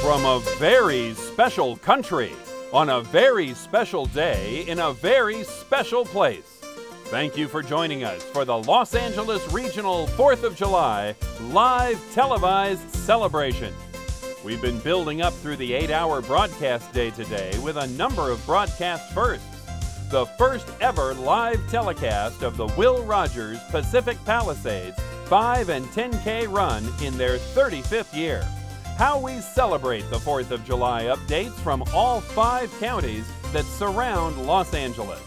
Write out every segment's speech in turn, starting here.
from a very special country on a very special day in a very special place. Thank you for joining us for the Los Angeles Regional 4th of July live televised celebration. We've been building up through the 8-hour broadcast day today with a number of broadcast firsts. The first ever live telecast of the Will Rogers Pacific Palisades 5 and 10K run in their 35th year. How we celebrate the 4th of July updates from all 5 counties that surround Los Angeles.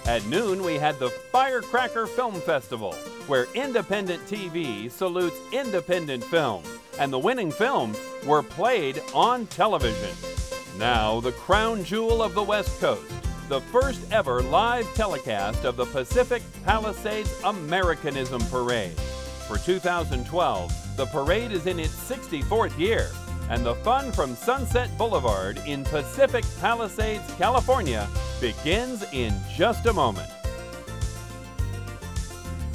At noon, we had the Firecracker Film Festival, where independent TV salutes independent films, and the winning films were played on television. Now, the crown jewel of the West Coast, the first ever live telecast of the Pacific Palisades Americanism Parade. For 2012, the parade is in its 64th year, and the fun from Sunset Boulevard in Pacific Palisades, California begins in just a moment.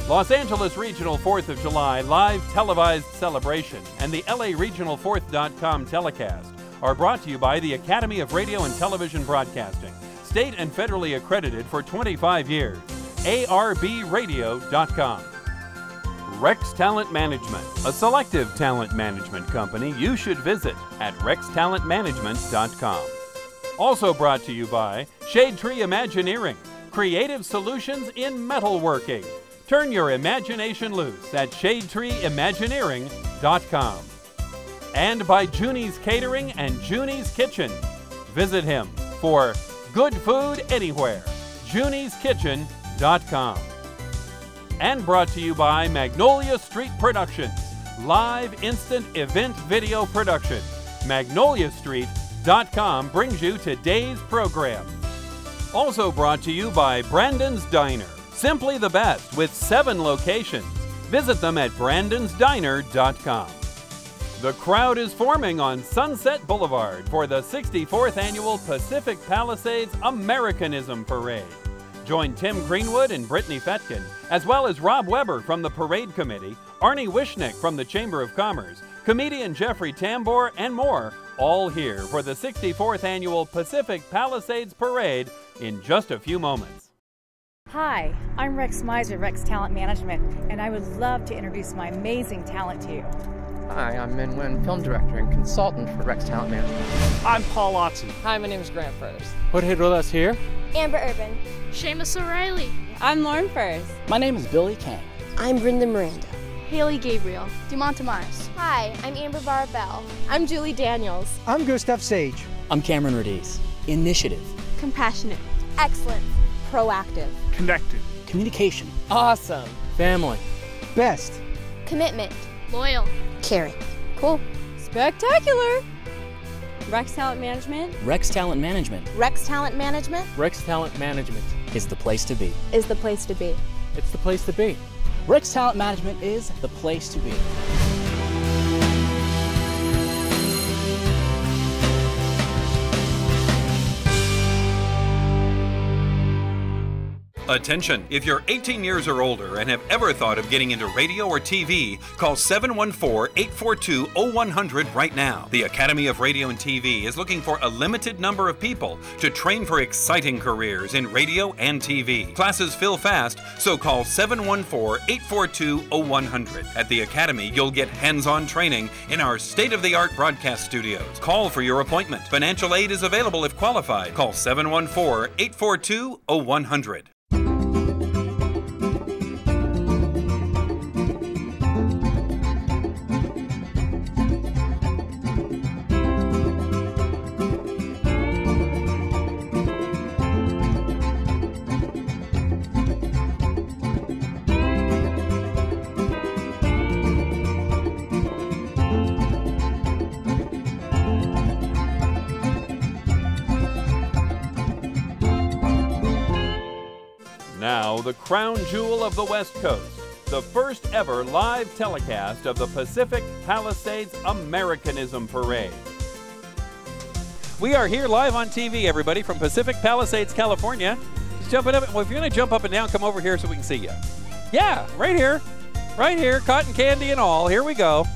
Los Angeles Regional 4th of July live televised celebration and the LA Regional 4th.com telecast are brought to you by the Academy of Radio and Television Broadcasting, state and federally accredited for 25 years, arbradio.com. Rex Talent Management, a selective talent management company you should visit at rextalentmanagement.com. Also brought to you by Shade Tree Imagineering, creative solutions in metalworking. Turn your imagination loose at shadetreeimagineering.com. And by Junie's Catering and Junie's Kitchen. Visit him for good food anywhere, junieskitchen.com. And brought to you by Magnolia Street Productions, live instant event video production. MagnoliaStreet.com brings you today's program. Also brought to you by Brandon's Diner, simply the best with 7 locations. Visit them at brandonsdiner.com. The crowd is forming on Sunset Boulevard for the 64th annual Pacific Palisades Americanism Parade. Join Tim Greenwood and Brittany Fetkin, as well as Rob Weber from the Parade Committee, Arnie Wishnick from the Chamber of Commerce, comedian Jeffrey Tambor, and more, all here for the 64th annual Pacific Palisades Parade in just a few moments. Hi, I'm Rex Miser, Rex Talent Management, and I would love to introduce my amazing talent to you. Hi, I'm Min Wen, film director and consultant for Rex Talent Management. I'm Paul Otson. Hi, my name is Grant First. Jorge Rodas here. Amber Urban. Seamus O'Reilly. I'm Lauren First. My name is Billy Kang. I'm Brenda Miranda. Haley Gabriel. Dumont Mars. Hi, I'm Amber Barbell. I'm Julie Daniels. I'm Gustav Sage. I'm Cameron Radice. Initiative. Compassionate. Excellent. Proactive. Connected. Communication. Awesome. Family. Best. Commitment. Loyal. Caring. Cool. Spectacular. Rex Talent Management. Rex Talent Management. Rex Talent Management. Rex Talent Management. Is the place to be. Is the place to be. It's the place to be. Rex Talent Management is the place to be. Attention! If you're 18 years or older and have ever thought of getting into radio or TV, call 714-842-0100 right now. The Academy of Radio and TV is looking for a limited number of people to train for exciting careers in radio and TV. Classes fill fast, so call 714-842-0100. At the Academy, you'll get hands-on training in our state-of-the-art broadcast studios. Call for your appointment. Financial aid is available if qualified. Call 714-842-0100. Now, the crown jewel of the West Coast, the first ever live telecast of the Pacific Palisades Americanism Parade. We are here live on TV, everybody, from Pacific Palisades, California. Just jumping up. Well, if you're going to jump up and down, come over here so we can see you. Yeah, right here. Right here, cotton candy and all. Here we go.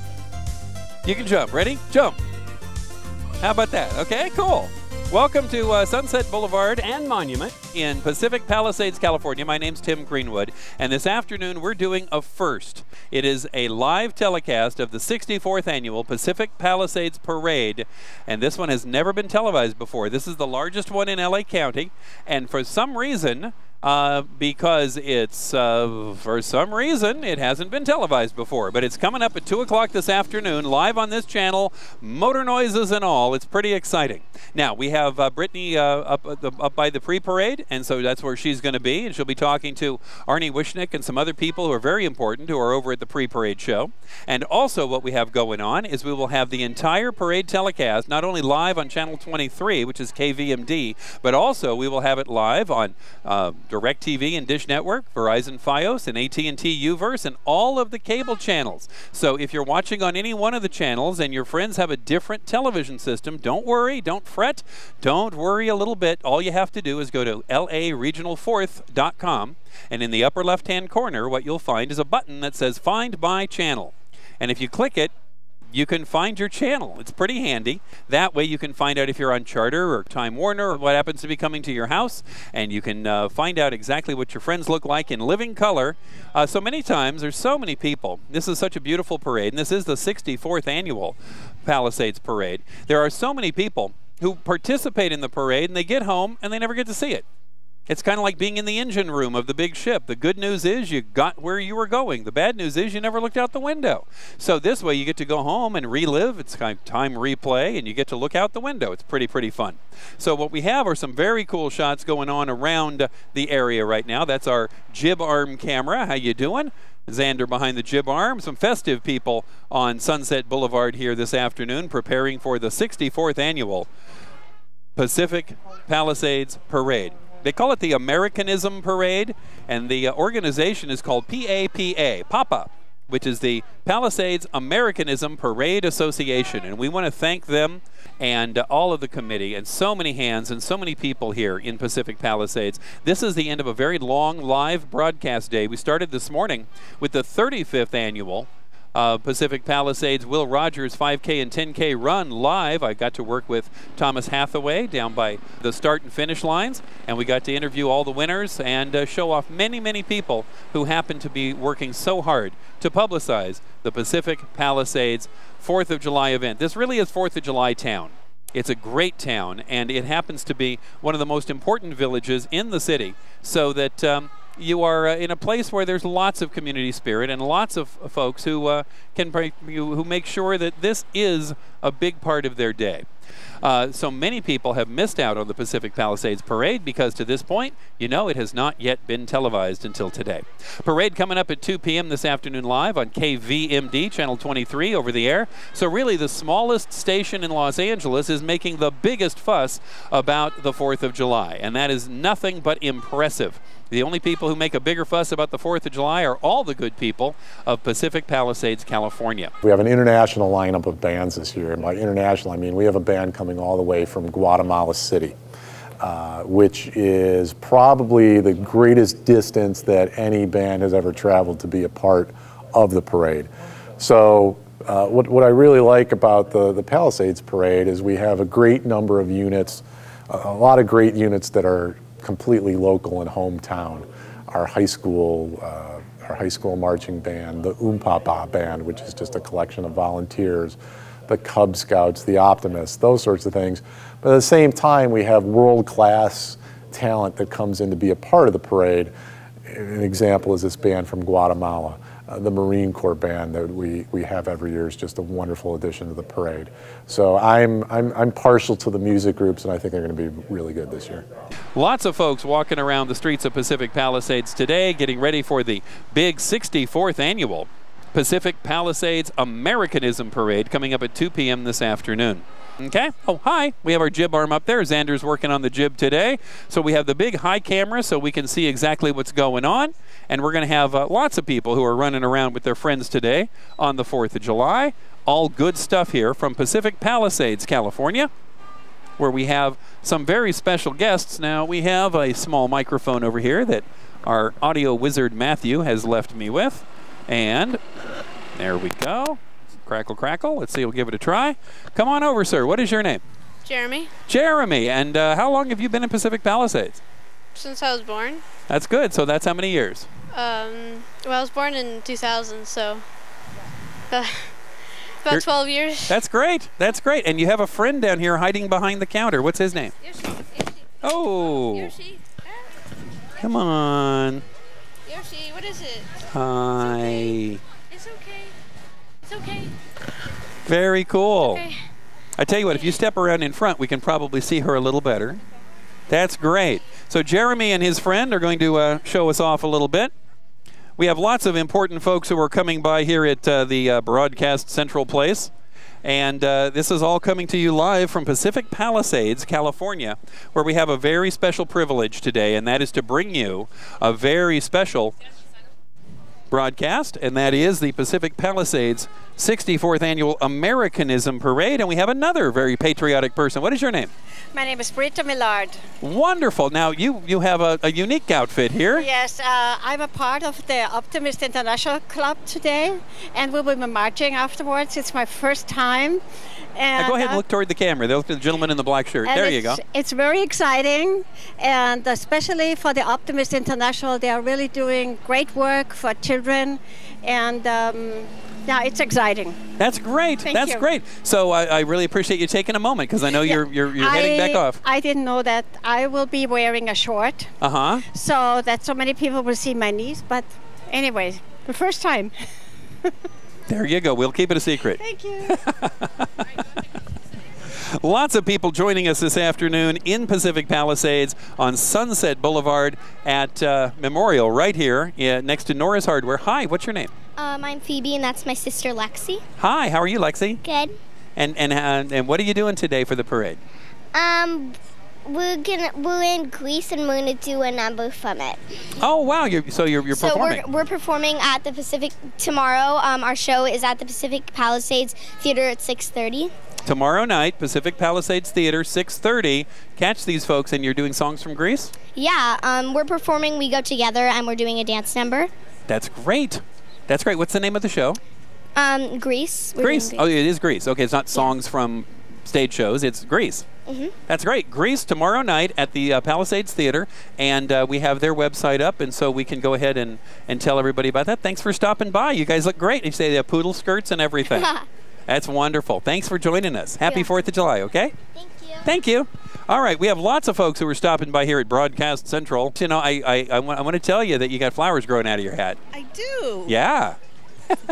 You can jump. Ready? Jump. How about that? Okay, cool. Welcome to Sunset Boulevard and Monument in Pacific Palisades, California. My name's Tim Greenwood, and this afternoon we're doing a first. It is a live telecast of the 64th Annual Pacific Palisades Parade, and this one has never been televised before. This is the largest one in LA County, and for some reason, because it's, for some reason, it hasn't been televised before. But it's coming up at 2 o'clock this afternoon, live on this channel, motor noises and all. It's pretty exciting. Now, we have Brittany up by the pre-parade, and so that's where she's going to be. And she'll be talking to Arnie Wishnick and some other people who are very important who are over at the pre-parade show. And also what we have going on is we will have the entire parade telecast, not only live on Channel 23, which is KVMD, but also we will have it live on DirecTV and Dish Network, Verizon Fios, and AT&T Uverse, and all of the cable channels. So if you're watching on any one of the channels and your friends have a different television system, don't worry, don't fret, don't worry a little bit. All you have to do is go to laregional4th.com, and in the upper left-hand corner, what you'll find is a button that says Find My Channel. And if you click it, you can find your channel. It's pretty handy. That way you can find out if you're on Charter or Time Warner or what happens to be coming to your house, and you can find out exactly what your friends look like in living color. So many times, there's so many people. This is such a beautiful parade, and this is the 64th Annual Palisades Parade. There are so many people who participate in the parade, and they get home, and they never get to see it. It's kind of like being in the engine room of the big ship. The good news is you got where you were going. The bad news is you never looked out the window. So this way you get to go home and relive. It's kind of time replay, and you get to look out the window. It's pretty fun. So what we have are some very cool shots going on around the area right now. That's our jib arm camera. How you doing? Xander behind the jib arm. Some festive people on Sunset Boulevard here this afternoon preparing for the 64th Annual Pacific Palisades Parade. They call it the Americanism Parade, and the organization is called PAPA, which is the Palisades Americanism Parade Association. And we want to thank them and all of the committee and so many hands and so many people here in Pacific Palisades. This is the end of a very long live broadcast day. We started this morning with the 35th Annual Pacific Palisades Will Rogers 5K and 10K run live. I got to work with Thomas Hathaway down by the start and finish lines, and we got to interview all the winners and show off many people who happen to be working so hard to publicize the Pacific Palisades 4th of July event. This really is 4th of July town. It's a great town, and it happens to be one of the most important villages in the city, so that you are in a place where there's lots of community spirit and lots of folks who who make sure that this is a big part of their day. So many people have missed out on the Pacific Palisades Parade because to this point, you know, it has not yet been televised until today. Parade coming up at 2 p.m. this afternoon live on KVMD, Channel 23 over the air. So really the smallest station in Los Angeles is making the biggest fuss about the 4th of July, and that is nothing but impressive. The only people who make a bigger fuss about the 4th of July are all the good people of Pacific Palisades, California. We have an international lineup of bands this year. And by international, I mean we have a band coming all the way from Guatemala City, which is probably the greatest distance that any band has ever traveled to be a part of the parade. So what I really like about the Palisades Parade is we have a great number of units, a lot of great units that are completely local and hometown. Our high school marching band, the Papa band, which is just a collection of volunteers, the Cub Scouts, the Optimists, those sorts of things. But at the same time, we have world-class talent that comes in to be a part of the parade. An example is this band from Guatemala. The Marine Corps band that we have every year is just a wonderful addition to the parade. So I'm partial to the music groups, and I think they're going to be really good this year. Lots of folks walking around the streets of Pacific Palisades today, getting ready for the big 64th Annual Pacific Palisades Americanism Parade coming up at 2 p.m. this afternoon. Okay. Oh, hi. We have our jib arm up there. Xander's working on the jib today. So we have the big high camera so we can see exactly what's going on. And we're going to have lots of people who are running around with their friends today on the 4th of July. All good stuff here from Pacific Palisades, California, where we have some very special guests. Now, we have a small microphone over here that our audio wizard Matthew has left me with. And there we go. Crackle, crackle. Let's see, we'll give it a try. Come on over, sir. What is your name? Jeremy. Jeremy. And how long have you been in Pacific Palisades? Since I was born. That's good. So that's how many years? Well, I was born in 2000, so about 12 years. That's great. That's great. And you have a friend down here hiding behind the counter. What's his name? Yoshi. Oh. Yoshi. Come on. Yoshi, what is it? Hi. It's okay. It's okay. Very cool. Okay. I tell you what, if you step around in front, we can probably see her a little better. That's great. So Jeremy and his friend are going to show us off a little bit. We have lots of important folks who are coming by here at the Broadcast Central Place. And this is all coming to you live from Pacific Palisades, California, where we have a very special privilege today, and that is to bring you a very special broadcast, and that is the Pacific Palisades 64th Annual Americanism Parade. And we have another very patriotic person. What is your name? My name is Brittany Millard. Wonderful. Now, you have a unique outfit here. Yes, I'm a part of the Optimist International Club today, and we will be marching afterwards. It's my first time. And go ahead and look toward the camera. They'll look at the gentleman in the black shirt. There you go. It's very exciting, and especially for the Optimist International, they are really doing great work for children, and yeah, it's exciting. That's great. That's great. So I really appreciate you taking a moment, because I know you're heading back off. I didn't know that I will be wearing a short. So that so many people will see my knees, but anyway, the first time. There you go. We'll keep it a secret. Thank you. Lots of people joining us this afternoon in Pacific Palisades on Sunset Boulevard at Memorial right here next to Nora's Hardware. Hi, what's your name? I'm Phoebe, and that's my sister Lexi. Hi, how are you, Lexi? Good. And what are you doing today for the parade? We're in Greece, and we're gonna do a number from it. Oh wow! You're performing. So we're performing at the Pacific tomorrow. Our show is at the Pacific Palisades Theater at 6:30. Tomorrow night, Pacific Palisades Theater, 6:30. Catch these folks, and you're doing songs from Greece? Yeah, we're performing. We go together, and we're doing a dance number. That's great. That's great. What's the name of the show? Greece. Greece. Oh, it is Greece. Okay, it's not songs from stage shows. It's Greece. That's great. Greece tomorrow night at the Palisades Theater, and we have their website up, and so we can go ahead and tell everybody about that. Thanks for stopping by. You guys look great. You say they have poodle skirts and everything. That's wonderful. Thanks for joining us. Happy 4th of July, okay? Thank you. Thank you. All right, we have lots of folks who are stopping by here at Broadcast Central. You know, I want to tell you that you got flowers growing out of your hat. I do. Yeah.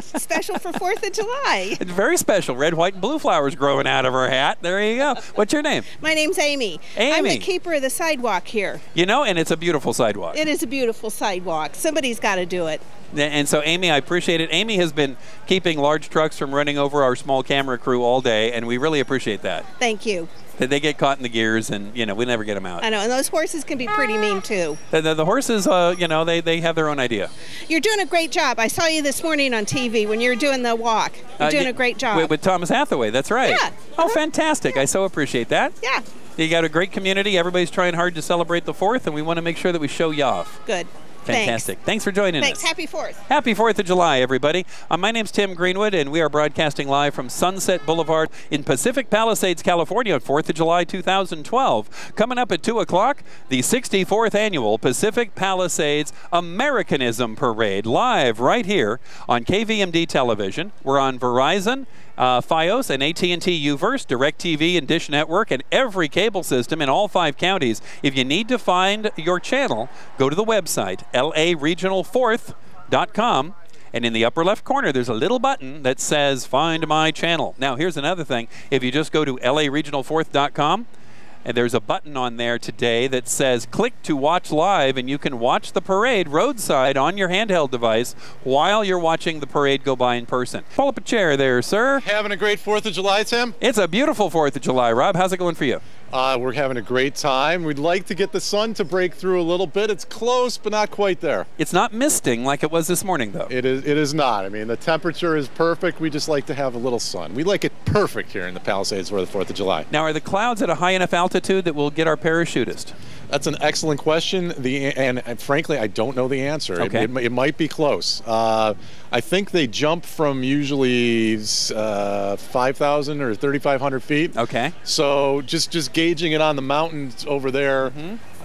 Special for 4th of July. It's very special. Red, white, and blue flowers growing out of her hat. There you go. What's your name? My name's Amy. Amy. I'm the keeper of the sidewalk here. You know, and it's a beautiful sidewalk. It is a beautiful sidewalk. Somebody's got to do it. And so, Amy, I appreciate it. Amy has been keeping large trucks from running over our small camera crew all day, and we really appreciate that. Thank you. They get caught in the gears, and, you know, we never get them out. I know, and those horses can be pretty mean, too. The horses, you know, they have their own idea. You're doing a great job. I saw you this morning on TV when you were doing the walk. You're doing a great job. With Thomas Hathaway, that's right. Yeah. Oh, fantastic. I so appreciate that. Yeah. You got a great community. Everybody's trying hard to celebrate the 4th, and we want to make sure that we show you off. Good. Fantastic. Thanks for joining us. Happy 4th. Happy 4th of July, everybody. My name's Tim Greenwood, and we are broadcasting live from Sunset Boulevard in Pacific Palisades, California, on 4th of July, 2012. Coming up at 2 o'clock, the 64th Annual Pacific Palisades Americanism Parade, live right here on KVMD Television. We're on Verizon, Fios, and AT&T UVerse, DirecTV, and Dish Network, and every cable system in all 5 counties. If you need to find your channel, go to the website, laregional4th.com, and in the upper left corner, there's a little button that says Find My Channel. Now, here's another thing. If you just go to laregional4th.com, and there's a button on there today that says click to watch live, and you can watch the parade roadside on your handheld device while you're watching the parade go by in person. Pull up a chair there, sir. Having a great 4th of July, Tim? It's a beautiful 4th of July. Rob, how's it going for you? We're having a great time. We'd like to get the sun to break through a little bit. It's close, but not quite there. It's not misting like it was this morning, though. It is not. I mean, the temperature is perfect. We just like to have a little sun. We like it perfect here in the Palisades for the 4th of July. Now, are the clouds at a high enough altitude that we'll get our parachutist? That's an excellent question. And frankly, I don't know the answer. Okay. It might be close. I think they jump from usually 5,000 or 3,500 feet. Okay. So just gauging it on the mountains over there,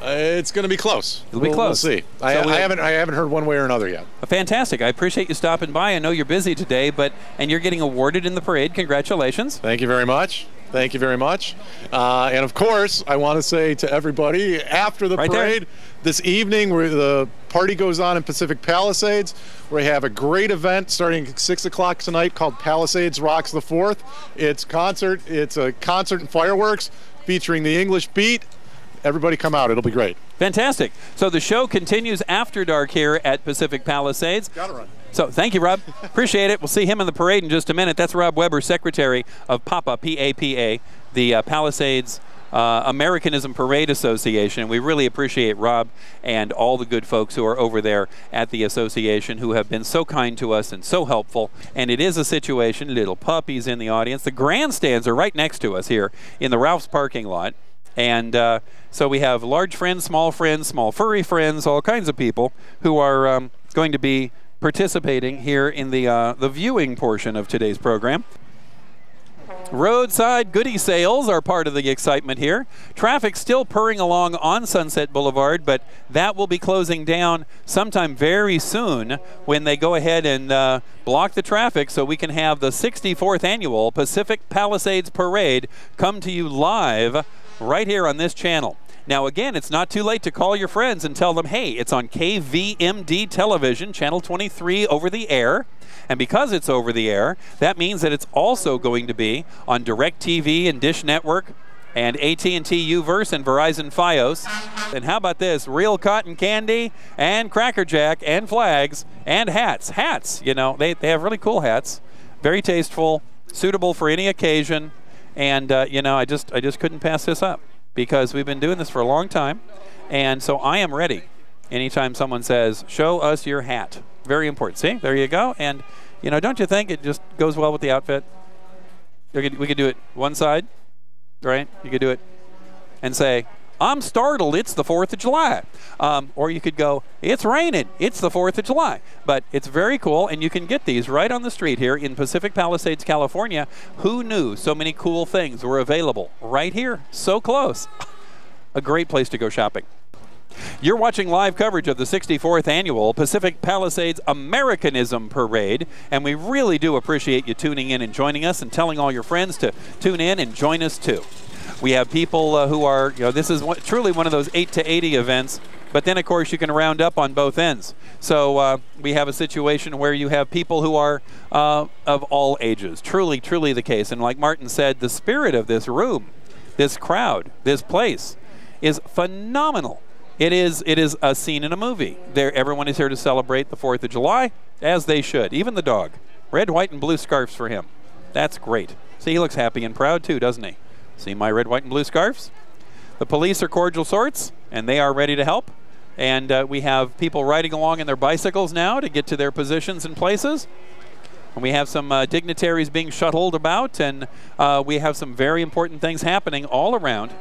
it's going to be close. It'll be close. We'll see. I haven't heard one way or another yet. Fantastic. I appreciate you stopping by. I know you're busy today, and you're getting awarded in the parade. Congratulations. Thank you very much. Thank you very much. And of course, I want to say to everybody, after the parade, this evening, where the party goes on in Pacific Palisades, we have a great event starting at 6 o'clock tonight called Palisades Rocks the 4th. It's a concert and fireworks featuring the English Beat. Everybody come out. It'll be great. Fantastic. So the show continues after dark here at Pacific Palisades. Got to run. So thank you, Rob. Appreciate it. We'll see him in the parade in just a minute. That's Rob Weber, Secretary of PAPA, P-A-P-A, the Palisades Americanism Parade Association. We really appreciate Rob and all the good folks who are over there at the association who have been so kind to us and so helpful. And it is a situation, little puppies in the audience. The grandstands are right next to us here in the Ralph's parking lot. And so we have large friends, small furry friends, all kinds of people who are going to be participating here in the viewing portion of today's program. Roadside goodie sales are part of the excitement here. Traffic still purring along on Sunset Boulevard, but that will be closing down sometime very soon when they go ahead and block the traffic so we can have the 64th annual Pacific Palisades Parade come to you live right here on this channel. Now, again, it's not too late to call your friends and tell them, hey, it's on KVMD television, channel 23 over the air. And because it's over the air, that means that it's also going to be on DirecTV and Dish Network and AT&T UVerse and Verizon Fios. And how about this? Real cotton candy and Cracker Jack and flags and hats. Hats, you know, they have really cool hats. Very tasteful, suitable for any occasion. And, you know, I just couldn't pass this up, because we've been doing this for a long time, and so I am ready anytime someone says, show us your hat. Very important. See, there you go. And, you know, don't you think it just goes well with the outfit? We could do it one side, right? You could do it and say, I'm startled, it's the 4th of July. Or you could go, it's raining, it's the 4th of July. But it's very cool, and you can get these right on the street here in Pacific Palisades, California. Who knew so many cool things were available right here, so close? A great place to go shopping. You're watching live coverage of the 64th annual Pacific Palisades Americanism Parade, and we really do appreciate you tuning in and joining us and telling all your friends to tune in and join us too. We have people who are, you know, this is truly one of those 8 to 80 events, but then, of course, you can round up on both ends. So we have a situation where you have people who are of all ages, truly the case. And like Martin said, the spirit of this room, this crowd, this place is phenomenal. It is a scene in a movie. Everyone is here to celebrate the 4th of July, as they should, even the dog. Red, white, and blue scarves for him. That's great. See, he looks happy and proud, too, doesn't he? See my red, white, and blue scarves? The police are cordial sorts, and they are ready to help. And we have people riding along in their bicycles now to get to their positions and places. And we have some dignitaries being shuttled about, and we have some very important things happening all around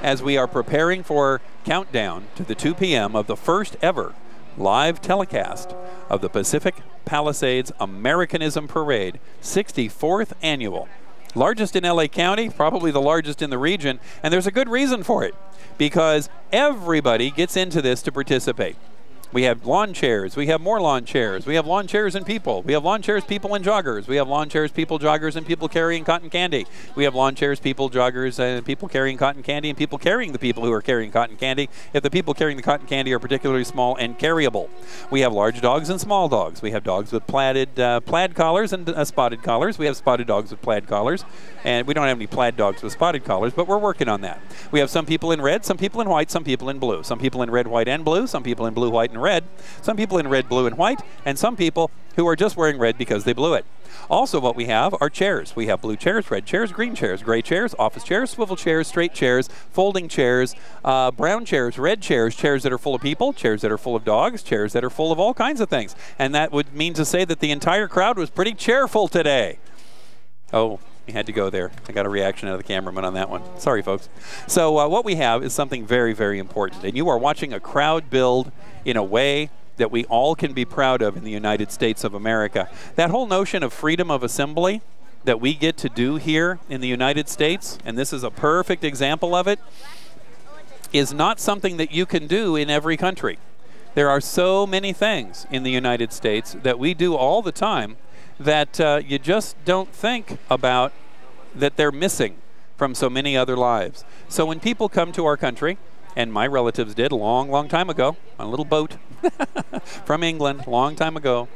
as we are preparing for countdown to the 2 p.m. of the first ever live telecast of the Pacific Palisades Americanism Parade, 64th annual. Largest in LA County, probably the largest in the region, and there's a good reason for it, because everybody gets into this to participate. We have lawn chairs, we have more lawn chairs, we have lawn chairs and people, we have lawn chairs, people, and joggers, we have lawn chairs, people, joggers, and people carrying cotton candy. We have lawn chairs, people, joggers, and people carrying cotton candy, and people carrying the people who are carrying cotton candy, if the people carrying the cotton candy are particularly small and carryable. We have large dogs and small dogs. We have dogs with plaid collars and spotted collars. We have spotted dogs with plaid collars, and we don't have any plaid dogs with spotted collars, but we're working on that. We have some people in red, some people in white, some people in blue, some people in red, white, and blue, some people in blue, white, and red, some people in red, blue, and white, and some people who are just wearing red because they blew it. Also, what we have are chairs. We have blue chairs, red chairs, green chairs, gray chairs, office chairs, swivel chairs, straight chairs, folding chairs, brown chairs, red chairs, chairs that are full of people, chairs that are full of dogs, chairs that are full of all kinds of things. And that would mean to say that the entire crowd was pretty cheerful today. Oh, You had to go there. I got a reaction out of the cameraman on that one. Sorry, folks. So what we have is something very, very important. And you are watching a crowd build in a way that we all can be proud of in the United States of America. That whole notion of freedom of assembly that we get to do here in the United States, and this is a perfect example of it, is not something that you can do in every country. There are so many things in the United States that we do all the time that you just don't think about, that they're missing from so many other lives. So when people come to our country, and my relatives did a long, long time ago on a little boat from England, a long time ago,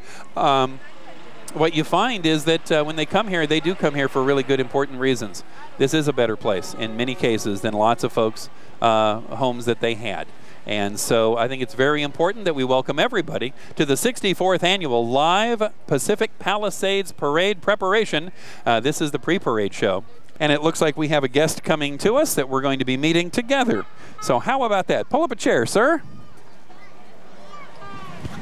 what you find is that when they come here, they do come here for really good, important reasons. This is a better place in many cases than lots of folks' homes that they had. And so I think it's very important that we welcome everybody to the 64th Annual Live Pacific Palisades Parade Preparation. This is the pre-parade show. And it looks like we have a guest coming to us that we're going to be meeting together. So how about that? Pull up a chair, sir.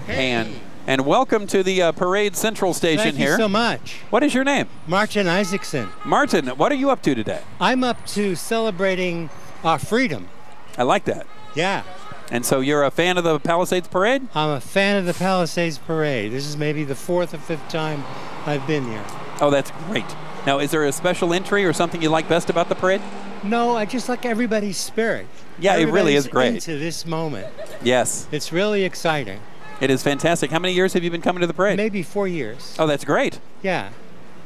Hey. And welcome to the Parade Central Station here. Thank you so much. What is your name? Martin Isaacson. Martin, what are you up to today? I'm up to celebrating our freedom. I like that. Yeah. And so you're a fan of the Palisades Parade? I'm a fan of the Palisades Parade. This is maybe the 4th or 5th time I've been here. Oh, that's great. Now, is there a special entry or something you like best about the parade? No, I just like everybody's spirit. Yeah, it really is great. Into this moment. Yes. It's really exciting. It is fantastic. How many years have you been coming to the parade? Maybe 4 years. Oh, that's great. Yeah.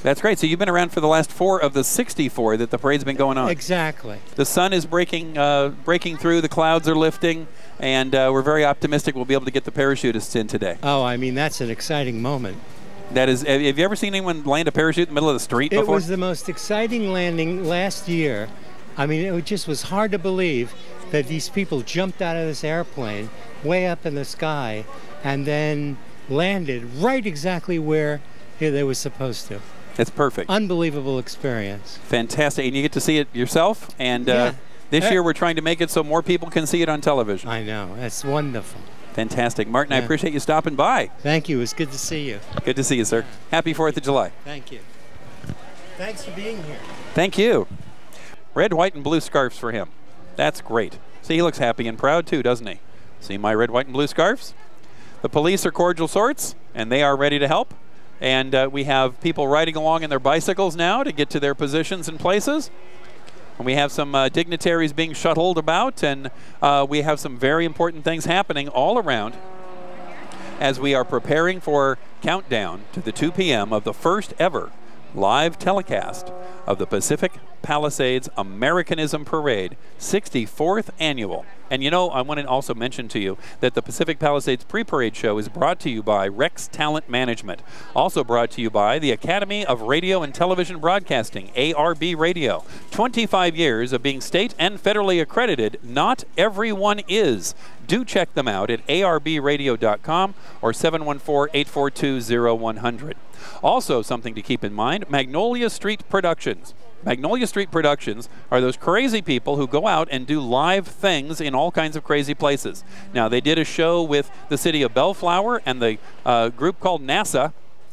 That's great. So you've been around for the last 4 of the 64 that the parade's been going on. Exactly. The sun is breaking through, the clouds are lifting, and we're very optimistic we'll be able to get the parachutists in today. Oh, I mean, that's an exciting moment. That is. Have you ever seen anyone land a parachute in the middle of the street before? It was the most exciting landing last year. I mean, it just was hard to believe that these people jumped out of this airplane way up in the sky and then landed right exactly where they were supposed to. It's perfect. Unbelievable experience. Fantastic. And you get to see it yourself. And this year we're trying to make it so more people can see it on television. I know. That's wonderful. Fantastic. Martin, I appreciate you stopping by. Thank you. It's good to see you. Good to see you, sir. Happy 4th of July. Thank you. Thanks for being here. Thank you. Red, white, and blue scarves for him. That's great. See, he looks happy and proud, too, doesn't he? See my red, white, and blue scarves? The police are cordial sorts, and they are ready to help. And we have people riding along in their bicycles now to get to their positions and places. And we have some dignitaries being shuttled about, and we have some very important things happening all around as we are preparing for countdown to the 2 p.m. of the first ever live telecast of the Pacific Palisades Americanism Parade, 64th Annual. And you know, I want to also mention to you that the Pacific Palisades Pre-Parade Show is brought to you by Rex Talent Management. Also brought to you by the Academy of Radio and Television Broadcasting, ARB Radio. 25 years of being state and federally accredited. Not everyone is. Do check them out at arbradio.com or 714-842-0100. Also, something to keep in mind, Magnolia Street Productions. Magnolia Street Productions are those crazy people who go out and do live things in all kinds of crazy places. Now, they did a show with the city of Bellflower and the group called NASA,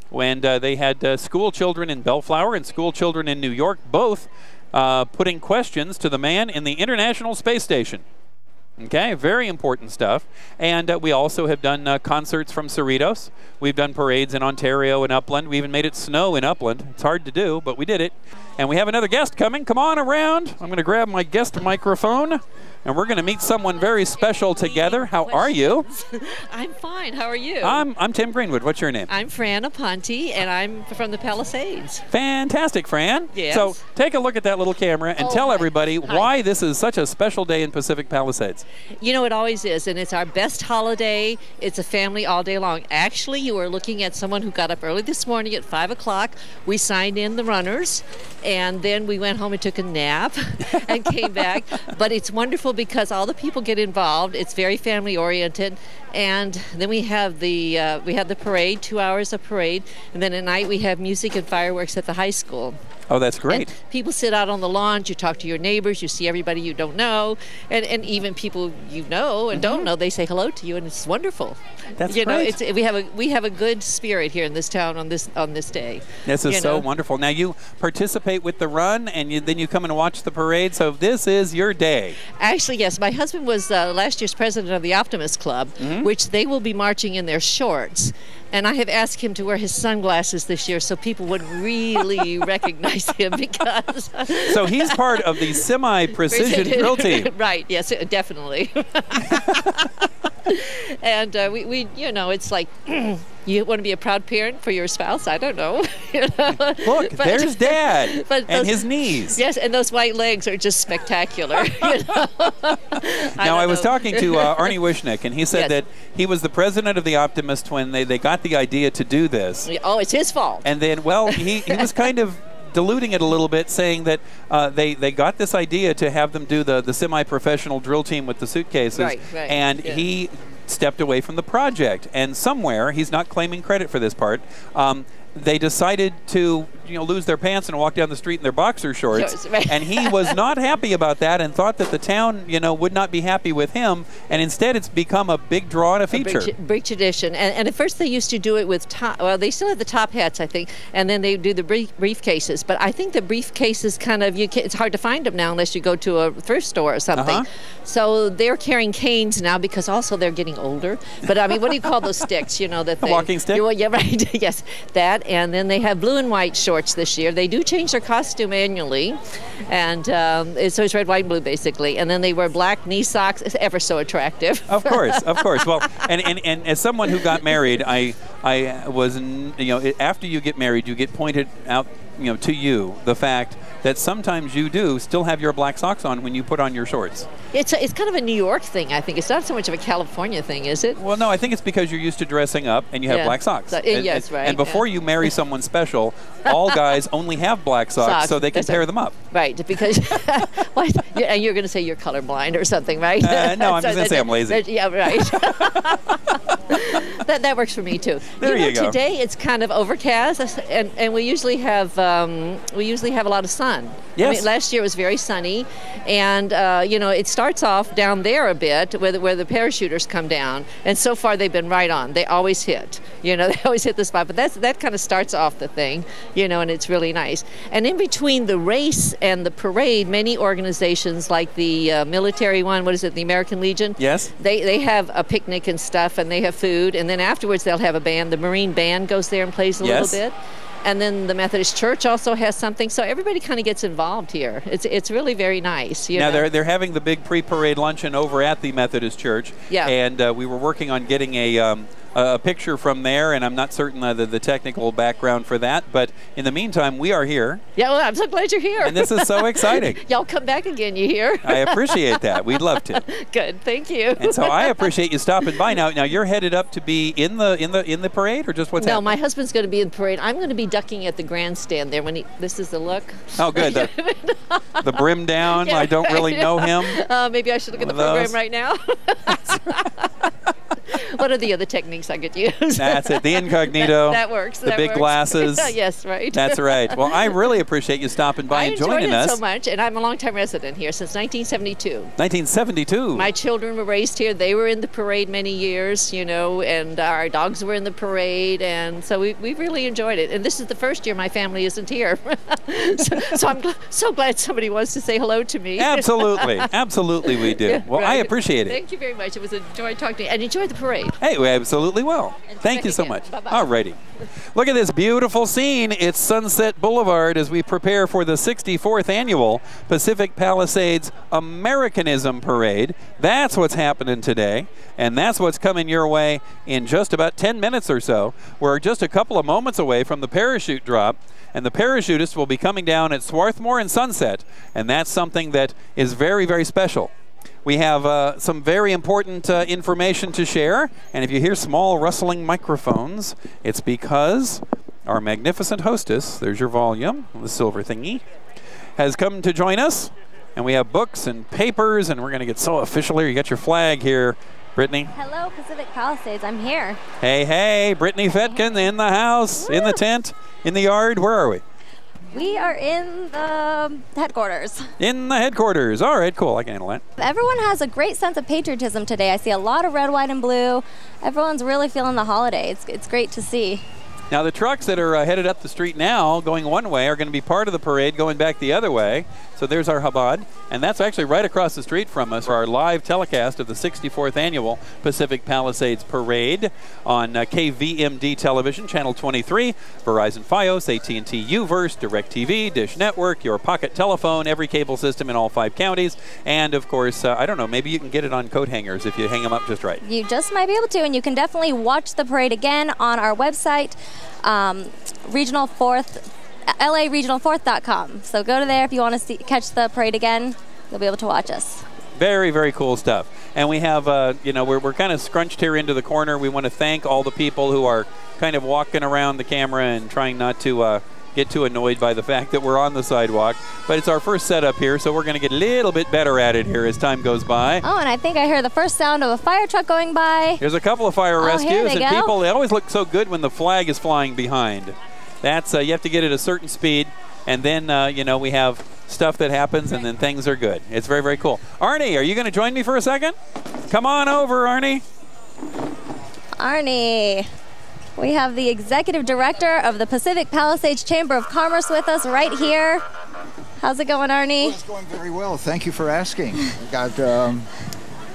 when they had school children in Bellflower and school children in New York, both putting questions to the man in the International Space Station. Okay, very important stuff. And we also have done concerts from Cerritos. We've done parades in Ontario and Upland. We even made it snow in Upland. It's hard to do, but we did it. And we have another guest coming. Come on around. I'm going to grab my guest microphone, and we're going to meet someone very special together. How are you? I'm fine. How are you? I'm Tim Greenwood. What's your name? I'm Fran Aponte, and I'm from the Palisades. Fantastic, Fran. Yes. So take a look at that little camera and tell everybody why this is such a special day in Pacific Palisades. You know, it always is, and it's our best holiday. It's a family all day long. Actually, you are looking at someone who got up early this morning at 5 o'clock. We signed in the runners, and then we went home and took a nap and came back. But it's wonderful because all the people get involved. It's very family oriented. And then we have the parade, 2 hours of parade, and then at night we have music and fireworks at the high school. Oh, that's great. And people sit out on the lawns, you talk to your neighbors, you see everybody you don't know, and even people you know and don't know, they say hello to you, and it's wonderful. That's you know, great. we have a good spirit here in this town on this day. This is so wonderful. Now you participate with the run, and then you come and watch the parade. So this is your day. Actually, yes. My husband was last year's president of the Optimist Club, which they will be marching in their shorts. And I have asked him to wear his sunglasses this year so people would really recognize him because... So he's part of the semi-precision drill team. Right, yes, definitely. And we, you know, it's like... You want to be a proud parent for your spouse? I don't know. Look, there's Dad and his knees. Yes, and those white legs are just spectacular. Now, I was talking to Arnie Wishnick, and he said that he was the president of the Optimist when they got the idea to do this. Oh, it's his fault. And then, well, he was kind of diluting it a little bit, saying that they got this idea to have them do the semi-professional drill team with the suitcases, and he stepped away from the project. And somewhere, he's not claiming credit for this part, they decided to lose their pants and walk down the street in their boxer shorts. And he was not happy about that and thought that the town would not be happy with him. And instead, it's become a big draw and a feature. Big tradition. And at first, they used to do it with well, they still have the top hats, I think, and then they do the briefcases. But I think the briefcases kind of, it's hard to find them now unless you go to a thrift store or something. So they're carrying canes now because also they're getting older. But I mean, what do you call those sticks? That a walking stick? Yeah, right. Yes, that. And then they have blue and white shorts this year. They do change their costume annually, and so it's red, white, and blue basically. And then they wear black knee socks. It's ever so attractive. Of course, of course. Well, and as someone who got married, I was after you get married, you get pointed out to you the fact that sometimes you do still have your black socks on when you put on your shorts. It's kind of a New York thing, I think. It's not so much of a California thing, is it? Well, no, I think it's because you're used to dressing up and you have black socks. Yes, right. And before you marry someone special, all guys only have black socks so they can pair them up. Right, because and you're going to say you're colorblind or something, right? No, I'm just going to say I'm lazy. Yeah, right. that works for me too. There you go. Today it's kind of overcast, and we usually have a lot of sun. Yes. I mean, last year it was very sunny, and it starts off down there a bit where the parachuters come down, and so far they've been right on. They always hit. They always hit the spot. But that kind of starts off the thing, and it's really nice. And in between the race and the parade, many organizations like the military one, the American Legion? Yes. They have a picnic and stuff, and they have food, and then afterwards they'll have a band. The Marine Band goes there and plays a little bit. And then the Methodist Church also has something, so everybody kind of gets involved here. It's really very nice. Now they're having the big pre-parade luncheon over at the Methodist Church. Yeah. And we were working on getting a picture from there, and I'm not certain the technical background for that. But in the meantime, we are here. Yeah, well, I'm so glad you're here. And this is so exciting. Y'all come back again, you hear? I appreciate that. We'd love to. Good, thank you. And so I appreciate you stopping by. Now you're headed up to be in the parade, or just what's happening? No, my husband's going to be in the parade. I'm going to be ducking at the grandstand there when this is the look. Oh, good. The brim down. Yeah, I don't really know him. Maybe I should look at the program right now. What are the other techniques I could use? That's it. The incognito. That works. The big glasses. Yes, right. That's right. Well, I really appreciate you stopping by and joining us. I enjoyed it so much, and I'm a longtime resident here since 1972. 1972. My children were raised here. They were in the parade many years, and our dogs were in the parade, and so we really enjoyed it. And this is the first year my family isn't here. so I'm so glad somebody wants to say hello to me. Absolutely. Absolutely we do. Well, right. I appreciate it. Thank you very much. It was a joy talking to you. And enjoy the parade. Hey, we absolutely will. Thank you so much. Bye-bye. All righty. Look at this beautiful scene. It's Sunset Boulevard as we prepare for the 64th annual Pacific Palisades Americanism Parade. That's what's happening today, and that's what's coming your way in just about 10 minutes or so. We're just a couple of moments away from the parachute drop, and the parachutists will be coming down at Swarthmore and Sunset, and that's something that is very, very special. We have some very important information to share, and if you hear small rustling microphones, it's because our magnificent hostess, there's your volume, the silver thingy, has come to join us, and we have books and papers, and we're going to get so official here. You got your flag here, Brittany. Hello, Pacific Palisades. I'm here. Hey, Brittany Fetkin in the house, in the tent, in the yard. Where are we? We are in the headquarters. In the headquarters. All right, cool. I can handle that. Everyone has a great sense of patriotism today. I see a lot of red, white, and blue. Everyone's really feeling the holiday. It's great to see. Now, the trucks that are headed up the street now, going one way, are going to be part of the parade going back the other way. So there's our Chabad, and that's actually right across the street from us for our live telecast of the 64th Annual Pacific Palisades Parade on KVMD Television, Channel 23, Verizon Fios, AT&T UVerse, DirecTV, Dish Network, your pocket telephone, every cable system in all 5 counties, and, of course, I don't know, maybe you can get it on coat hangers if you hang them up just right. You just might be able to, and you can definitely watch the parade again on our website, LARegional4th.com. So go to there if you want to catch the parade again. You'll be able to watch us. Very, very cool stuff. And we have, we're kind of scrunched here into the corner. We want to thank all the people who are kind of walking around the camera and trying not to get too annoyed by the fact that we're on the sidewalk. But it's our first setup here, so we're going to get a little bit better at it here as time goes by. Oh, and I think I hear the first sound of a fire truck going by. There's a couple of fire rescues, here they and go. people, they always look so good when the flag is flying behind. That's, you have to get at a certain speed, and then, we have stuff that happens, and then things are good. It's very, very cool. Arnie, are you going to join me for a second? Come on over, Arnie. Arnie. We have the executive director of the Pacific Palisades Chamber of Commerce with us right here. How's it going, Arnie? Well, it's going very well. Thank you for asking. We got,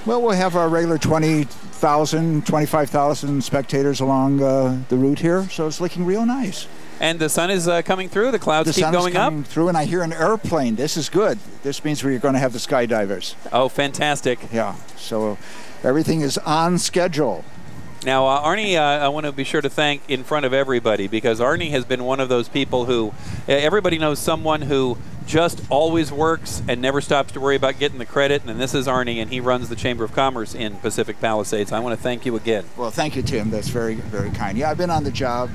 we'll have our regular 20,000, 25,000 spectators along the route here, so it's looking real nice. And the sun is coming through. The clouds keep going up. The sun is coming through, and I hear an airplane. This is good. This means we're going to have the skydivers. Oh, fantastic. Yeah, so everything is on schedule. Now, Arnie, I want to be sure to thank in front of everybody, because Arnie has been one of those people who, everybody knows someone who just always works and never stops to worry about getting the credit, and this is Arnie, and he runs the Chamber of Commerce in Pacific Palisades. I want to thank you again. Well, thank you, Tim. That's very, very kind. Yeah, I've been on the job,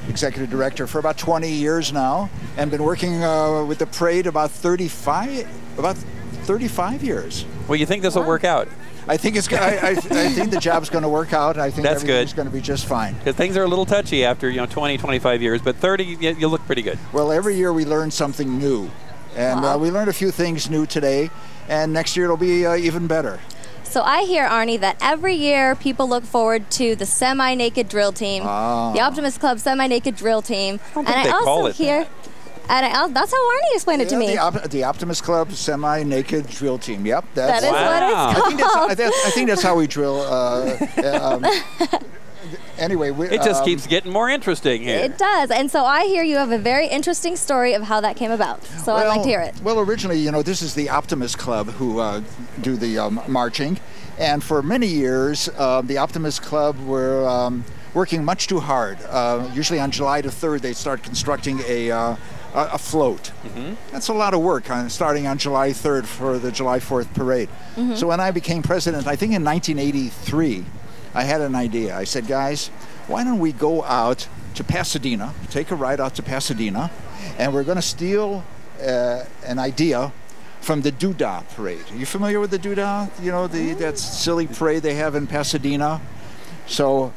executive director, for about 20 years now, and been working with the parade about 35 years. Well, you think this will work out? I think it's. I think the job's going to work out. I think that's everything's going to be just fine. Because things are a little touchy after 20, 25 years, but 30, you look pretty good. Well, every year we learn something new, and we learned a few things new today, and next year it'll be even better. So I hear, Arnie, that every year people look forward to the semi-naked drill team, the Optimist Club semi-naked drill team, and I also hear. And that's how Arnie explained it to me. The Optimist Club semi-naked drill team. Yep, that is what it's called. I think that's how we drill. Anyway, it just keeps getting more interesting here. It does, and so I hear you have a very interesting story of how that came about. So I'd like to hear it. Well, originally, this is the Optimist Club who do the marching, and for many years, the Optimist Club were working much too hard. Usually on July the 3rd, they start constructing a float. Mm-hmm. That's a lot of work, starting on July 3rd for the July 4th parade. Mm-hmm. So when I became president, I think in 1983, I had an idea. I said, guys, why don't we go out to Pasadena, take a ride out to Pasadena, and we're going to steal an idea from the Doodah parade. Are you familiar with the Doodah? That silly parade they have in Pasadena? So,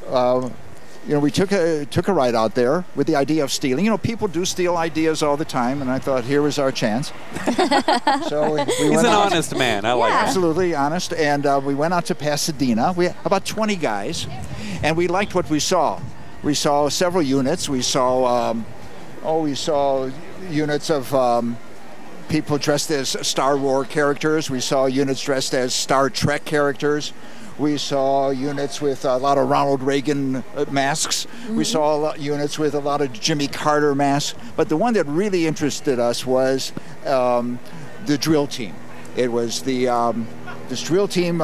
we took a ride out there with the idea of stealing. People do steal ideas all the time, and I thought here was our chance. So he's an honest man. I like that. Absolutely honest. And we went out to Pasadena. We had about 20 guys, and we liked what we saw. We saw several units. We saw units of people dressed as Star Wars characters. We saw units dressed as Star Trek characters. We saw units with a lot of Ronald Reagan masks. Mm-hmm. We saw units with a lot of Jimmy Carter masks. But the one that really interested us was the drill team. It was this drill team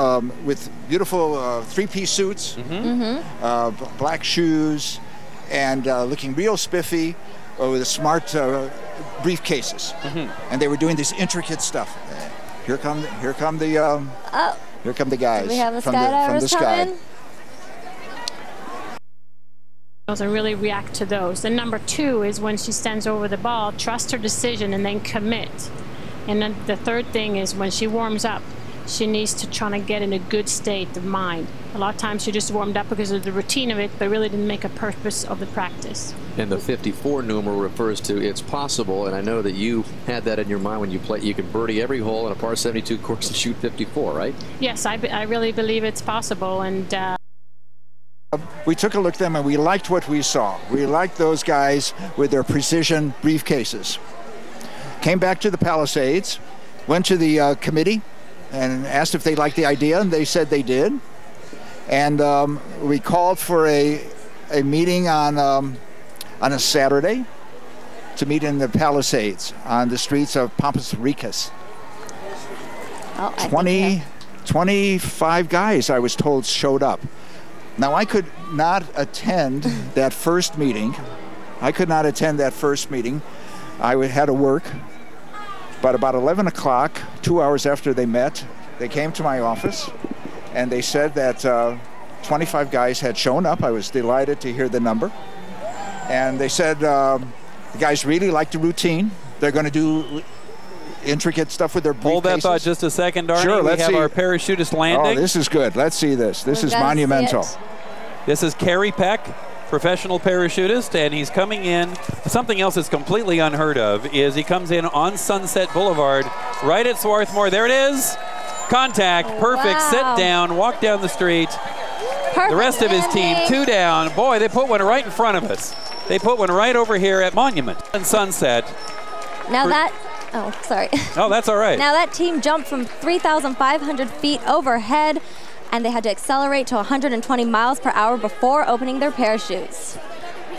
with beautiful three-piece suits, mm-hmm. Black shoes, and looking real spiffy with smart briefcases. Mm-hmm. And they were doing this intricate stuff. Here come the guys we have the from the sky. And really react to those. And number 2 is when she stands over the ball, trust her decision and then commit. And then the third thing is when she warms up, she needs to try to get in a good state of mind. A lot of times she just warmed up because of the routine of it, but really didn't make a purpose of the practice. And the 54 numeral refers to it's possible, and I know that you had that in your mind when you play. You can birdie every hole in a par 72 course and shoot 54, right? Yes, I really believe it's possible, and we took a look at them and we liked what we saw. We liked those guys with their precision briefcases. Came back to the Palisades, went to the committee and asked if they liked the idea, and they said they did. And we called for a meeting on a Saturday to meet in the Palisades on the streets of Pampas Ricas. 25 guys, I was told, showed up. Now, I could not attend that first meeting. I had to work. But about 11 o'clock, 2 hours after they met, they came to my office, and they said that 25 guys had shown up. I was delighted to hear the number. And they said the guys really like the routine. They're going to do intricate stuff with their briefcases. Hold that thought just a second, Arnie. Sure, we have our parachutist landing. Oh, this is good. Let's see this. This is monumental. This is Kerry Peck, professional parachutist, and he's coming in. Something else that's completely unheard of is he comes in on Sunset Boulevard, right at Swarthmore. There it is. Contact, perfect, sit down, walk down the street. Perfect the rest of his team, 2 down. Boy, they put one right in front of us. They put one right over here at Monument and Sunset. Now that, oh, sorry. Oh, that's all right. Now that team jumped from 3,500 feet overhead, and they had to accelerate to 120 miles per hour before opening their parachutes.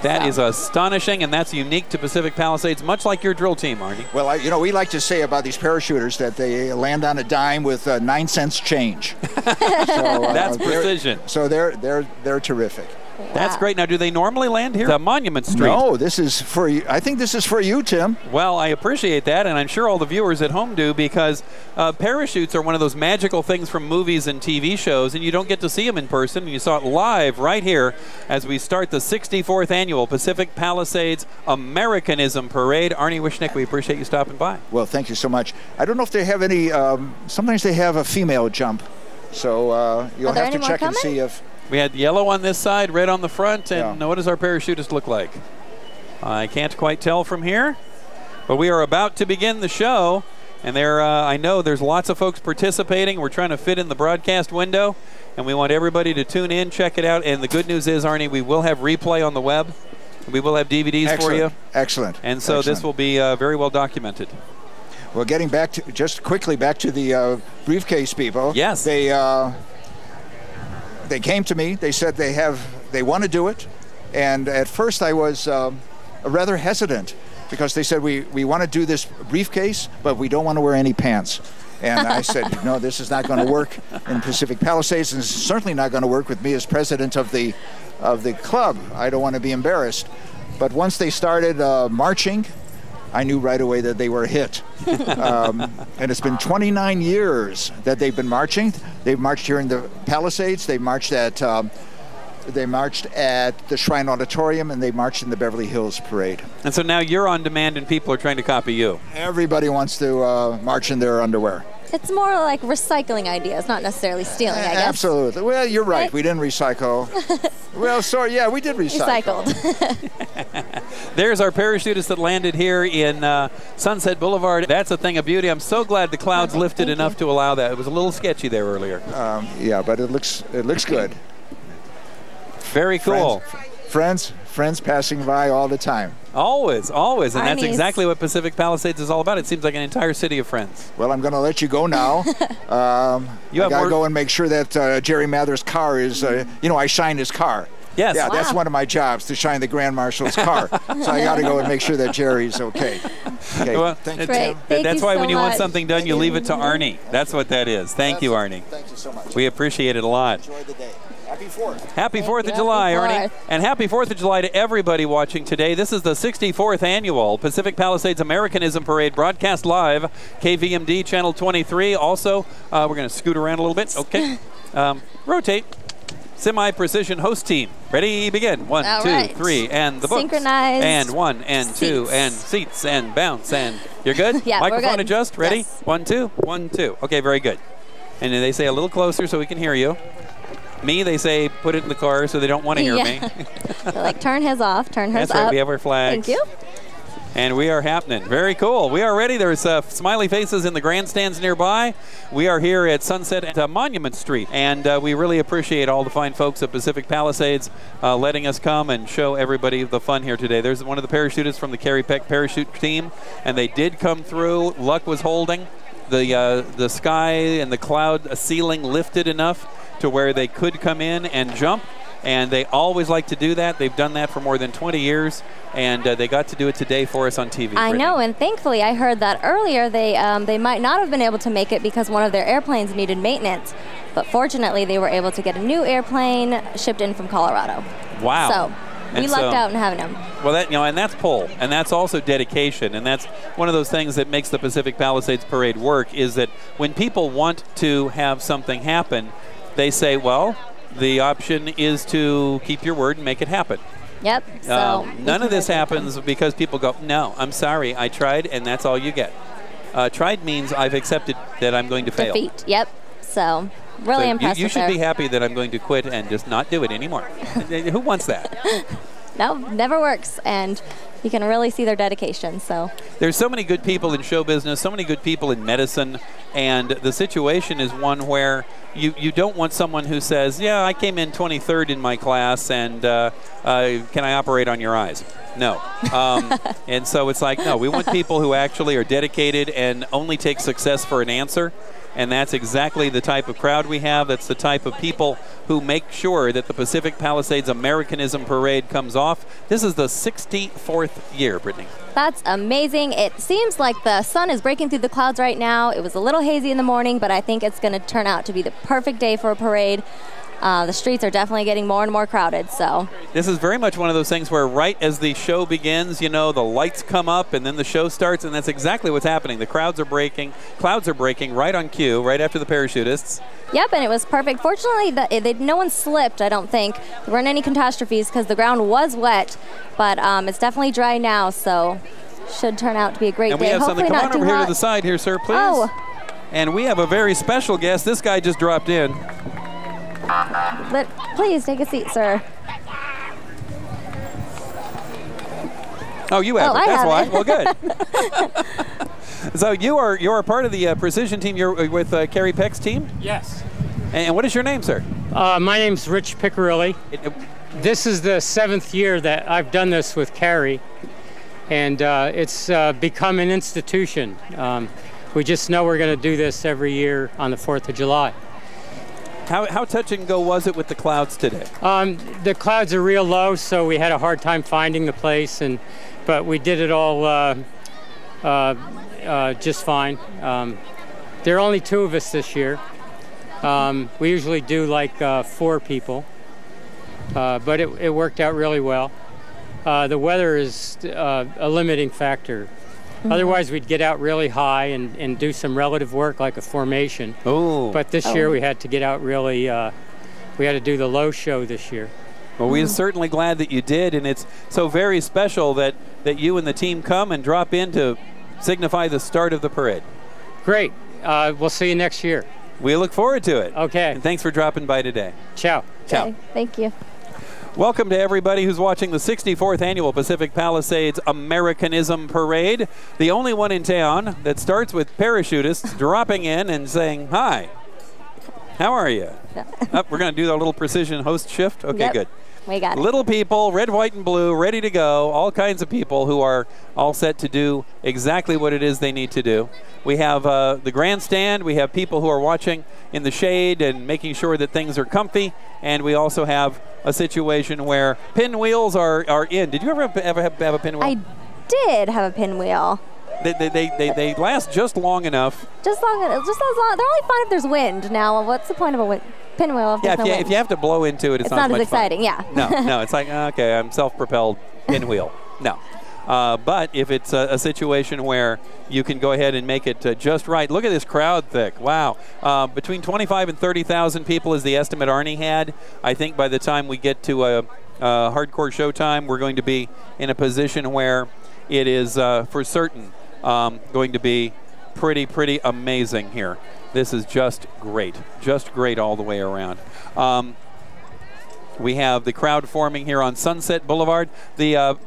That is astonishing, and that's unique to Pacific Palisades, much like your drill team, Arnie. Well, you know, we like to say about these parachuters that they land on a dime with 9 cents change. That's precision. They're terrific. That's great. Now, do they normally land here? The Monument Street. No, this is for you. I think this is for you, Tim. Well, I appreciate that, and I'm sure all the viewers at home do, because parachutes are one of those magical things from movies and TV shows, and you don't get to see them in person. And you saw it live right here as we start the 64th annual Pacific Palisades Americanism Parade. Arnie Wishnick, we appreciate you stopping by. Well, thank you so much. I don't know if they have any. Sometimes they have a female jump, so you'll have to check and see if. We had yellow on this side, red on the front, and what does our parachutist look like? I can't quite tell from here, but we are about to begin the show, and I know there's lots of folks participating. We're trying to fit in the broadcast window, and we want everybody to tune in, check it out, and the good news is, Arnie, we will have replay on the web. We will have DVDs for you. Excellent. And so this will be very well documented. Well, getting back to, just quickly back to the briefcase people. Yes. They came to me. They said they want to do it, and at first I was rather hesitant because they said we want to do this briefcase, but we don't want to wear any pants. And I said, no, this is not going to work in Pacific Palisades, and it's certainly not going to work with me as president of the club. I don't want to be embarrassed. But once they started marching, I knew right away that they were a hit. And it's been 29 years that they've been marching. They've marched here in the Palisades. They marched at the Shrine Auditorium, and they marched in the Beverly Hills Parade. And so now you're on demand, and people are trying to copy you. Everybody wants to march in their underwear. It's more like recycling ideas, not necessarily stealing, I guess. Absolutely. Well, you're right. We didn't recycle. Well, sorry. Yeah, we did recycle. There's our parachutist that landed here in Sunset Boulevard. That's a thing of beauty. I'm so glad the clouds lifted enough to allow that. It was a little sketchy there earlier. Yeah, but it looks good. Very cool. Friends passing by all the time. Always. And that's exactly what Pacific Palisades is all about. It seems like an entire city of friends. Well, I'm going to let you go now. I got to go and make sure that Jerry Mather's car is, I shine his car. Yes. Yeah, that's one of my jobs, to shine the Grand Marshal's car. So I got to go and make sure that Jerry's okay. Well, thank you. That's why when you want something done, you leave it to Arnie. That's what that is. Thank you, Arnie. Thank you so much. We appreciate it a lot. Enjoy the day. Happy 4th. Happy 4th of July, Arnie. And happy 4th of July to everybody watching today. This is the 64th annual Pacific Palisades Americanism Parade, broadcast live, KVMD Channel 23. Also, we're going to scoot around a little bit. Okay. Rotate. Semi-precision host team. Ready, begin. 1, 2, 3, and the books. Synchronized. And 1, and 2, and seats, and bounce, and you're good? Yeah, Microphone we're good. adjust. Ready? Yes. 1, 2, 1, 2. Okay, very good. And then they say a little closer so we can hear you. Me, they say put it in the car so they don't want to hear me. They're like, turn his off, turn hers That's right, up. we have our flags. Thank you. And we are happening. Very cool. We are ready. There's smiley faces in the grandstands nearby. We are here at Sunset at Monument Street. And we really appreciate all the fine folks at Pacific Palisades letting us come and show everybody the fun here today. There's one of the parachutists from the Carrie Peck parachute team. And they did come through. Luck was holding. The sky and the cloud ceiling lifted enough to where they could come in and jump. And they always like to do that. They've done that for more than 20 years, and they got to do it today for us on TV. I Brittany. know, and thankfully I heard that earlier they might not have been able to make it because one of their airplanes needed maintenance. But fortunately, they were able to get a new airplane shipped in from Colorado. Wow. So we lucked out in having them. Well, and that's pull, and that's also dedication, and that's one of those things that makes the Pacific Palisades Parade work, is that when people want to have something happen, they say, well, the option is to keep your word and make it happen. Yep. So none of this happens because people go, no, I'm sorry, I tried, and that's all you get. Tried means I've accepted that I'm going to fail. Defeat. Yep. So really impressive. You should be happy that I'm going to quit and just not do it anymore. Who wants that? No, never works, and you can really see their dedication. So there's so many good people in show business, so many good people in medicine, and the situation is one where you don't want someone who says, yeah, I came in 23rd in my class, and can I operate on your eyes? No. And so it's like, no, we want people who actually are dedicated and only take success for an answer. And that's exactly the type of crowd we have. That's the type of people who make sure that the Pacific Palisades Americanism Parade comes off. This is the 64th year, Brittany. That's amazing. It seems like the sun is breaking through the clouds right now. It was a little hazy in the morning, but I think it's going to turn out to be the perfect day for a parade. The streets are definitely getting more and more crowded. So this is very much one of those things where right as the show begins, you know, the lights come up and then the show starts, and that's exactly what's happening. The crowds are breaking, clouds are breaking right on cue, right after the parachutists. Yep, and it was perfect. Fortunately, no one slipped, I don't think. There weren't any catastrophes because the ground was wet, but it's definitely dry now, so should turn out to be a great day. And we have Hopefully something. Come not on over too here hot. to the side here, sir, please. Oh. And we have a very special guest. This guy just dropped in. Please take a seat, sir. Oh, you have it. I That's have why. it. Well, good. So you're a part of the precision team. You're with Carrie Peck's team? Yes. And what is your name, sir? My name's Rich Piccirilli. This is the 7th year that I've done this with Carrie, and it's become an institution. We just know we're going to do this every year on the 4th of July. How touch and go was it with the clouds today? The clouds are real low, so we had a hard time finding the place, but we did it all just fine. There are only 2 of us this year. We usually do like 4 people, but it worked out really well. The weather is a limiting factor. Mm-hmm. Otherwise, we'd get out really high and do some relative work like a formation. Oh. But this year we had to get out really, we had to do the low show this year. Well, we're certainly glad that you did, and it's so very special that you and the team come and drop in to signify the start of the parade. Great. We'll see you next year. We look forward to it. Okay. And thanks for dropping by today. Ciao. Ciao. Okay, thank you. Welcome to everybody who's watching the 64th Annual Pacific Palisades Americanism Parade, the only one in town that starts with parachutists dropping in and saying, hi, how are you? We're going to do our little precision host shift. Okay, yep. Good. We got it. Little people, red, white, and blue, ready to go, all kinds of people who are all set to do exactly what it is they need to do. We have the grandstand, we have people who are watching in the shade and making sure that things are comfy, and we also have a situation where pinwheels are in. Did you ever have a pinwheel? I did have a pinwheel. They last just long enough. Just as long. They're only fine if there's wind. Now, what's the point of a pinwheel if there's no wind? If you have to blow into it, it's not as much exciting. fun. Yeah. No, it's like, okay, I'm self-propelled pinwheel. No. But if it's a situation where you can go ahead and make it just right. Look at this crowd thick. Wow. Between 25 and 30,000 people is the estimate Arnie had. I think by the time we get to a hardcore showtime, we're going to be in a position where it is for certain going to be pretty amazing here. This is just great all the way around. We have the crowd forming here on Sunset Boulevard. The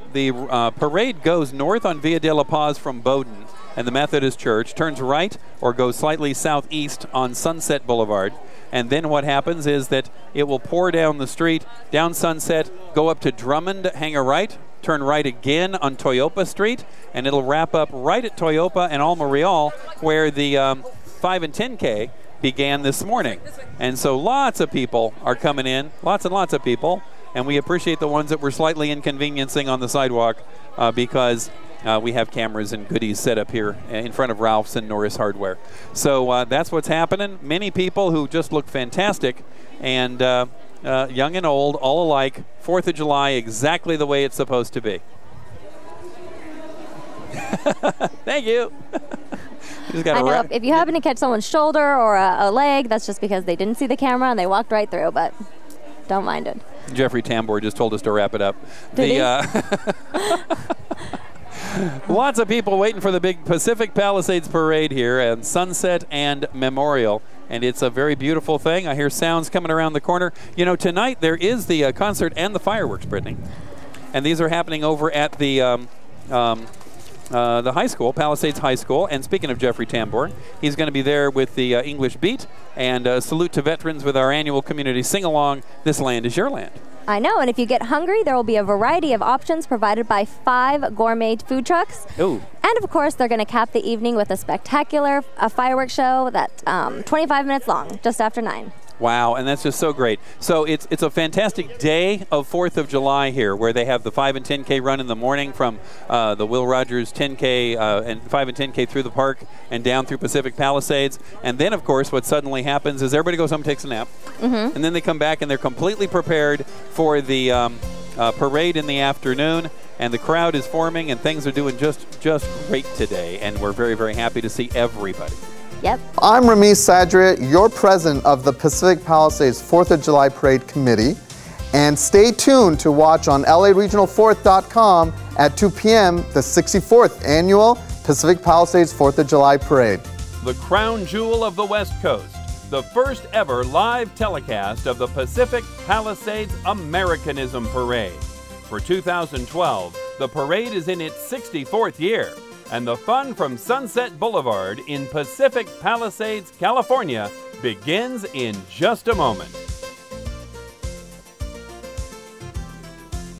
parade goes north on Via de la Paz from Bowdoin and the Methodist Church, turns right or goes slightly southeast on Sunset Boulevard. And then what happens is that it will pour down the street, down Sunset, go up to Drummond, hang a right, turn right again on Toyopa Street, and it'll wrap up right at Toyopa and Alma Real, where the 5 and 10K began this morning. And so lots of people are coming in, lots and lots of people, and we appreciate the ones that were slightly inconveniencing on the sidewalk because we have cameras and goodies set up here in front of Ralph's and Norris Hardware. So that's what's happening. Many people who just look fantastic, and young and old, all alike. 4th of July, exactly the way it's supposed to be. Thank you. I know, if you happen to catch someone's shoulder or a leg, that's just because they didn't see the camera and they walked right through, but don't mind it. Jeffrey Tambor just told us to wrap it up. Did he? Lots of people waiting for the big Pacific Palisades Parade here and Sunset and Memorial. And it's a very beautiful thing. I hear sounds coming around the corner. You know, tonight there is the concert and the fireworks, Brittany. And these are happening over at the high school, Palisades High School. And speaking of Jeffrey Tambor, he's going to be there with the English Beat and salute to veterans with our annual community sing-along, This Land Is Your Land. I know, and if you get hungry, there will be a variety of options provided by 5 gourmet food trucks. Ooh. And of course, they're going to cap the evening with a spectacular fireworks show that's 25 minutes long, just after 9. Wow, and that's just so great. So it's a fantastic day of 4th of July here, where they have the 5 and 10K run in the morning from the Will Rogers 10K and 5 and 10K through the park and down through Pacific Palisades. And then, of course, what suddenly happens is everybody goes home and takes a nap. Mm-hmm. And then they come back and they're completely prepared for the parade in the afternoon. And the crowd is forming and things are doing just great today. And we're very, very happy to see everybody. Yep. I'm Ramesh Sadria, your president of the Pacific Palisades 4th of July Parade Committee. And stay tuned to watch on LARegional4th.com at 2 p.m. the 64th Annual Pacific Palisades 4th of July Parade. The crown jewel of the West Coast, the first ever live telecast of the Pacific Palisades Americanism Parade. For 2012, the parade is in its 64th year. And the fun from Sunset Boulevard in Pacific Palisades, California begins in just a moment.